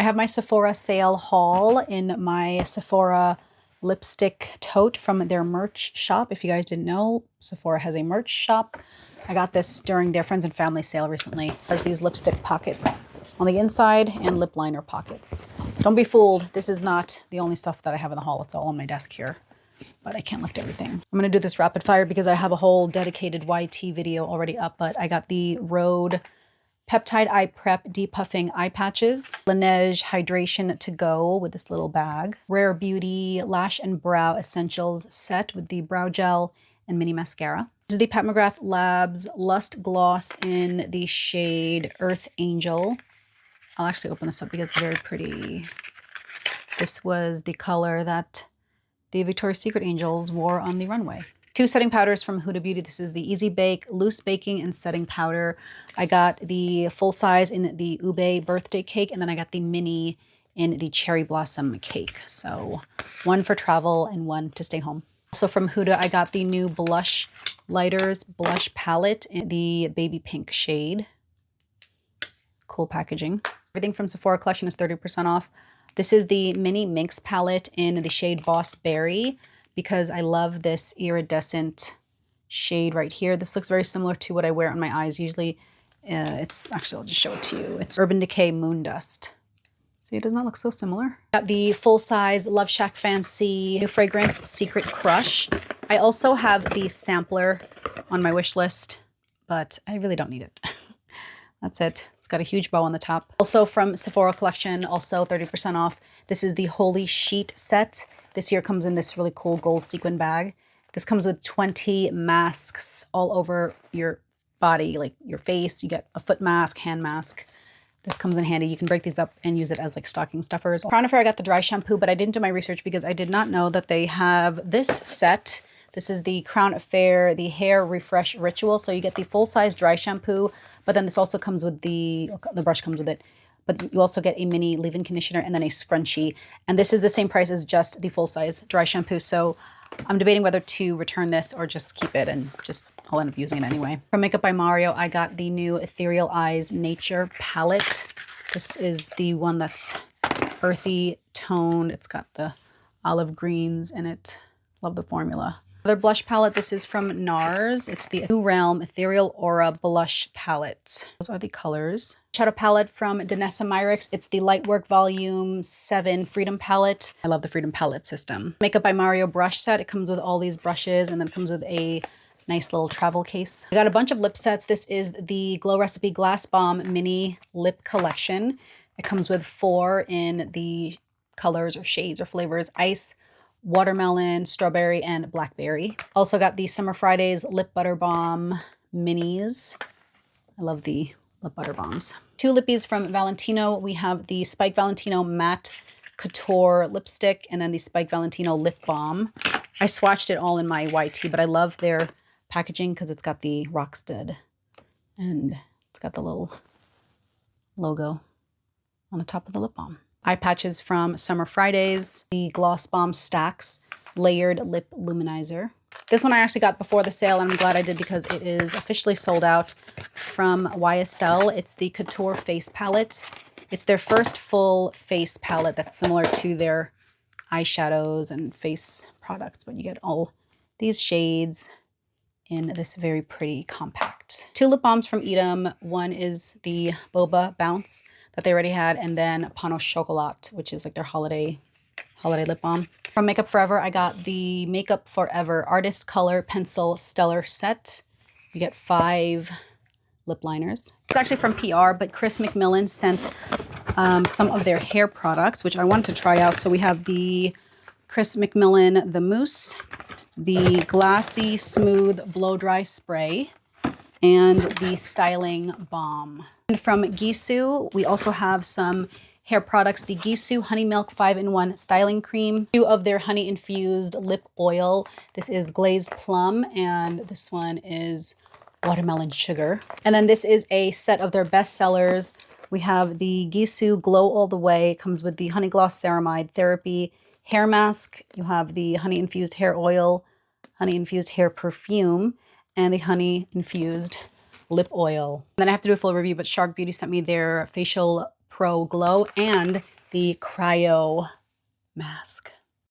I have my Sephora sale haul in my Sephora lipstick tote from their merch shop. If you guys didn't know, Sephora has a merch shop. I got this during their friends and family sale recently. It has these lipstick pockets on the inside and lip liner pockets. Don't be fooled. This is not the only stuff that I have in the haul. It's all on my desk here, but I can't lift everything. I'm going to do this rapid fire because I have a whole dedicated YT video already up, but I got the Rhode Peptide Eye Prep Depuffing Eye Patches, Laneige Hydration to Go with this little bag, Rare Beauty Lash and Brow Essentials set with the brow gel and mini mascara. This is the Pat McGrath Labs Lust Gloss in the shade Earth Angel. I'll actually open this up because it's very pretty. This was the color that the Victoria's Secret Angels wore on the runway. 2 setting powders from Huda Beauty. This is the Easy Bake Loose Baking and Setting Powder. I got the full size in the Ube birthday cake, and then I got the mini in the Cherry Blossom cake. So 1 for travel and 1 to stay home. Also from Huda, I got the new Blush Lighters Blush Palette in the Baby Pink shade. Cool packaging. Everything from Sephora collection is 30% off. This is the Mini Minx palette in the shade Boss Berry, because I love this iridescent shade right here. This looks very similar to what I wear on my eyes usually. It's actually, I'll just show it to you. It's Urban Decay Moon Dust. See, doesn't that look so similar? Got the full-size Love Shack Fancy new fragrance Secret Crush. I also have the sampler on my wish list, but I really don't need it. That's it. It's got a huge bow on the top. Also from Sephora collection, also 30% off. This is the Holy Sheet set. This year comes in this really cool gold sequin bag. This comes with 20 masks all over your body, like your face. You get a foot mask, hand mask. This comes in handy. You can break these up and use it as like stocking stuffers. Crown Affair, I got the dry shampoo, but I didn't do my research because I did not know that they have this set. This is the Crown Affair, the Hair Refresh Ritual. So you get the full-size dry shampoo, but then this also comes with the brush comes with it. But you also get a mini leave-in conditioner and then a scrunchie. And this is the same price as just the full-size dry shampoo. So I'm debating whether to return this or just keep it and just I'll end up using it anyway. From Makeup by Mario, I got the new Ethereal Eyes Nature palette. This is the one that's earthy toned. It's got the olive greens in it. Love the formula. Another blush palette. This is from NARS. It's the New Realm Ethereal Aura Blush Palette. Those are the colors. Shadow palette from Danessa Myricks. It's the Lightwork Volume 7 Freedom Palette. I love the Freedom Palette system. Makeup by Mario brush set. It comes with all these brushes and then it comes with a nice little travel case. I got a bunch of lip sets. This is the Glow Recipe Glass Bomb Mini Lip Collection. It comes with 4 in the colors or shades or flavors: Ice, Watermelon, Strawberry, and Blackberry. Also got the Summer Fridays Lip Butter Balm Minis. I love the lip butter bombs. 2 lippies from Valentino. We have the Spike Valentino Matte Couture Lipstick and then the Spike Valentino Lip Balm. I swatched it all in my YT, but I love their packaging because it's got the Rockstud and it's got the little logo on the top of the lip balm. Eye patches from Summer Fridays, the Gloss Bomb Stacks Layered Lip Luminizer. This one I actually got before the sale, and I'm glad I did because it is officially sold out. From YSL, it's the Couture Face Palette. It's their first full face palette that's similar to their eyeshadows and face products, but you get all these shades in this very pretty compact. 2 lip balms from Edam. One is the Boba Bounce that they already had, and then Pano Chocolat, which is like their holiday lip balm. From Makeup Forever, I got the Makeup Forever Artist Color Pencil Stellar Set. You get 5 lip liners. It's actually from PR, but Chris McMillan sent some of their hair products, which I wanted to try out. So we have the Chris McMillan The Mousse, the Glassy Smooth Blow Dry Spray, and the Styling Balm. And from Gisou, we also have some hair products, the Gisou Honey Milk 5-in-1 Styling Cream, 2 of their honey infused lip oil. This is Glazed Plum and this one is Watermelon Sugar. And then this is a set of their best sellers. We have the Gisou Glow All the Way. It comes with the Honey Gloss Ceramide Therapy Hair Mask. You have the honey infused hair oil, honey infused hair perfume, and the honey infused lip oil. And then I have to do a full review, but Shark Beauty sent me their facial Pro Glow and the Cryo Mask.